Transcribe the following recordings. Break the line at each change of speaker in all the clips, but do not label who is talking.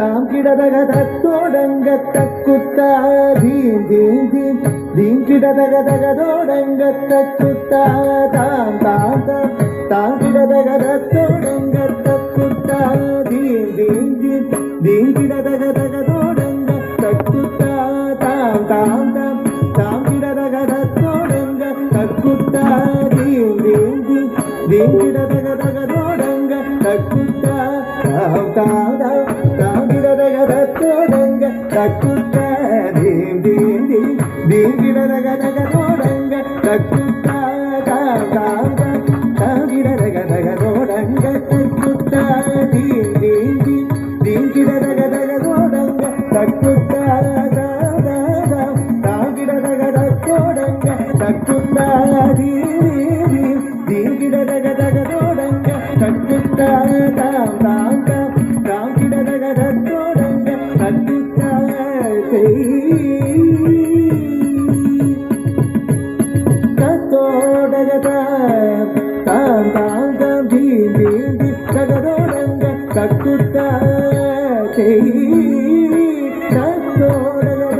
தாம் கிடதக தத்தோடங்க தக்குத்தா theme theme theme theme கிடதக தகதோடங்க தக்குத்தா தாம் தாம் தாம் தாம் கிடதக தத்தோடங்க தக்குத்தா தீம் தீம் தீம் தீம் கிடதக தகதோடங்க தக்குத்தா தாம் தாம் தாம் தாம் கிடதக தத்தோடங்க தக்குத்தா தீம் தீம் தீம் தீம் கிடதக தகதோடங்க தக்குத்தா தாம் தாம் தாம் தாம் கிடதக தத்தோடங்க தக்குத்தா தீம் தீம் தீம் தீம் கிடதக தகதோடங்க தக்குத்தா தாம் தாம் தாம் தாம் கிடதக தகதோடங்க தக்குத்தா தீம் தீம் தீம் தீம் கிடதக தகதோடங்க தக்குத்தா தாம் தாம் தாம் தாம் கிடதக தத்தோடங்க தக்குத்தா தீம் தீம் தீம் கிடதக தகதோடங்க தக்குத்தா தாம் தாம் தாம் தாம் கிடதக தத்தோடங்க தக்குத்தா தத்தோடக தாம் தாம் தாம் தீம் தீம் தீம் தகதோடங்க தக்குத்தா தத்தோடக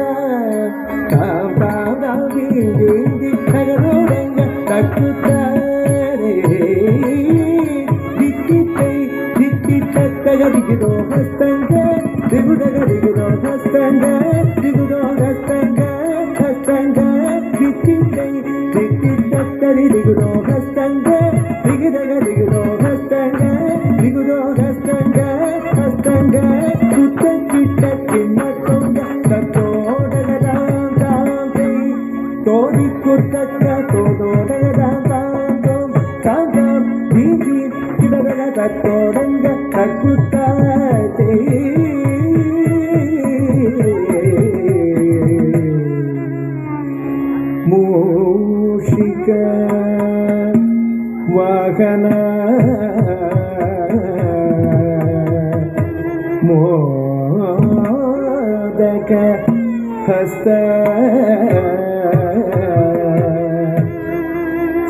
தாம் தாம் தாம் தீம் தீம் தீம் தகதோடங்க தக்குத்தா ದಿಗಿದೋ ಹಸ್ತಂಗ ದಿಗುಡಗ ದಿಗುದೋ ಹಸ್ತಂಗ ದಿಗುದೋ ಹಸ್ತಂಗ ಹಸ್ತಂಗ ದಿಕ್ಕಿತ್ತೈ ದಿಕ್ಕಿತ್ತರಿ ದಿಗುದೋ ಹಸ್ತಂಗ ದಿಗಿದಗ ದಿಗುದೋ ಹಸ್ತಂಗ ದಿಗುದೋ ಹಸ್ತಂಗ ಹಸ್ತಂಗ ಕುತ್ತ ಕಿತ್ತ ಚಿನ್ನ ಕೊಂಗ ತೋಡಗ ದಾಂ ದಾಂ ಕೈ ತೋಡಿ ಕುತ್ತಕ್ಕ ತೋಡೋಡಗ ದಾಂ ದಾಂ ದಾಂ ದಾಂ ದಾಂ ದೀದಿ ಕಿಡದಗ ತೋಡಂಗ ತಕ್ಕುತ್ತಾ ಮೂಷಿಕ ವಾಹನ ಮೋದಕ ಹಸ್ತ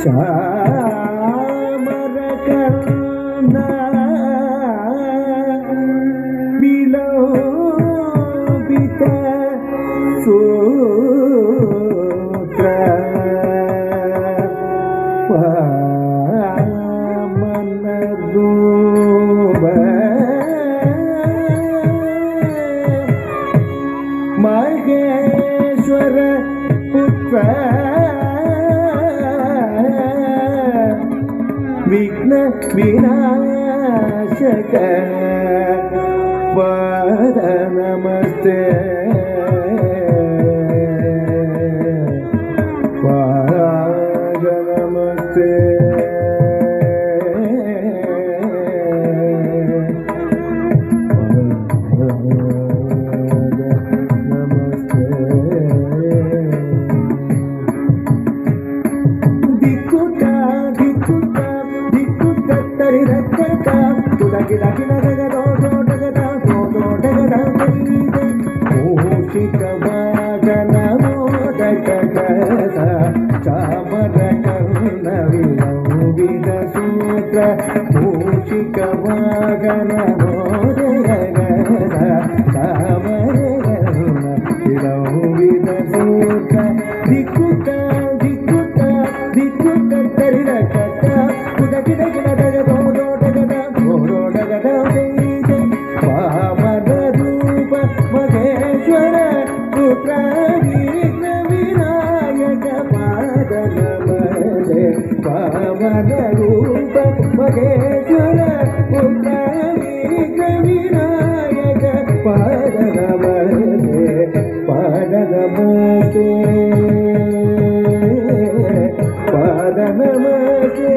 ಚಾಮರ ಕರ್ಣ ವಿಲೋಪಿತ ಸೂತ್ರ ಪಾಮನದೂಬ ಮಹೇಶ್ವರ ಪುತ್ರ ವಿಘ್ನ ವಿನಾಶಕ ಪಾದ ನಮಸ್ತೆ ಪಾದ ನಮಸ್ತೆ ದಿಕ್ಕುಟ ದಿಕ್ಕುಟ ದಿಕ್ಕುಟ ತರಿ ರಕ್ಕಟ ತುದಗಿ ದಗಿನ ದಗದೋ ದೋಡಗದ ದೋಡಗದ ಮೂಷಿಕ ವಾಗನ ಮೋದಕ ಗದ ಚಾಮರ ಕರ್ಣ ವಿಲೋಪಿತ ಸೂತ್ರ ಮೂಷಿಕ ವಾಗನ ಮೋದಕ ಗದ ಚಾಮರ ಕರ್ಣ ವಿಲೋಪಿತ ಸೂತ್ರ ದಿಕ್ಕುಟ ದಿಕ್ಕುಟ ದಿಕ್ಕುಟ ತರಿ ರಕ್ಕಟ ತುದಗಿ ದಗಿನ ದಗದೋ ದೋಡಗದ ದೋಡಗದ ಪಾಮನ ರೂಪ ಮಹೇಶ್ವರ ಪುತ್ರ ವಿಘ್ನ ವಿನಾಯಕ ಪಾದ ನಮಸ್ತೆ ಪಾಮನ ರೂಪ ಮಹೇಶ್ವರ ಪುತ್ರ ವಿಘ್ನ ವಿನಾಯಕ ಪಾದ ನಮಸ್ತೆ ಪಾದ ನಮಸ್ತೆ ಪಾದ ನಮಸ್ತೆ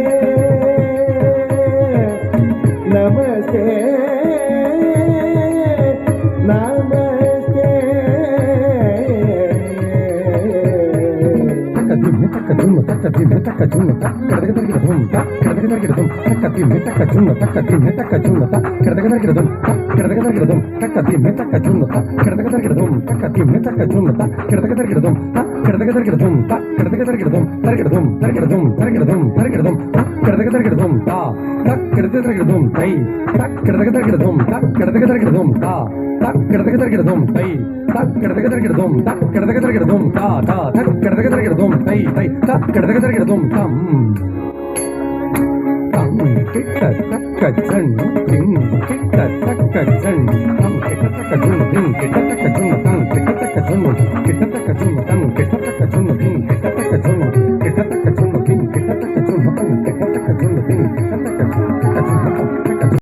ನಮಸ್ತೆ ನಮಸ್ತೆ
தக்கடதக தரகிடதும் தை தக்கடதக தரகிடதும் தக்கடதக தரகிடதும் தா தா தக்கடதக தரகிடதும் தை தை தக்கடதக தரகிடதும் தம் தம் கிட்ட தக்க ஜன் திங் கிட்ட தக்க ஜன் தம் கிட்ட தக்க ஜன் திங் கிட்ட தக்க ஜன் தம் கிட்ட தக்க ஜன் கிட்ட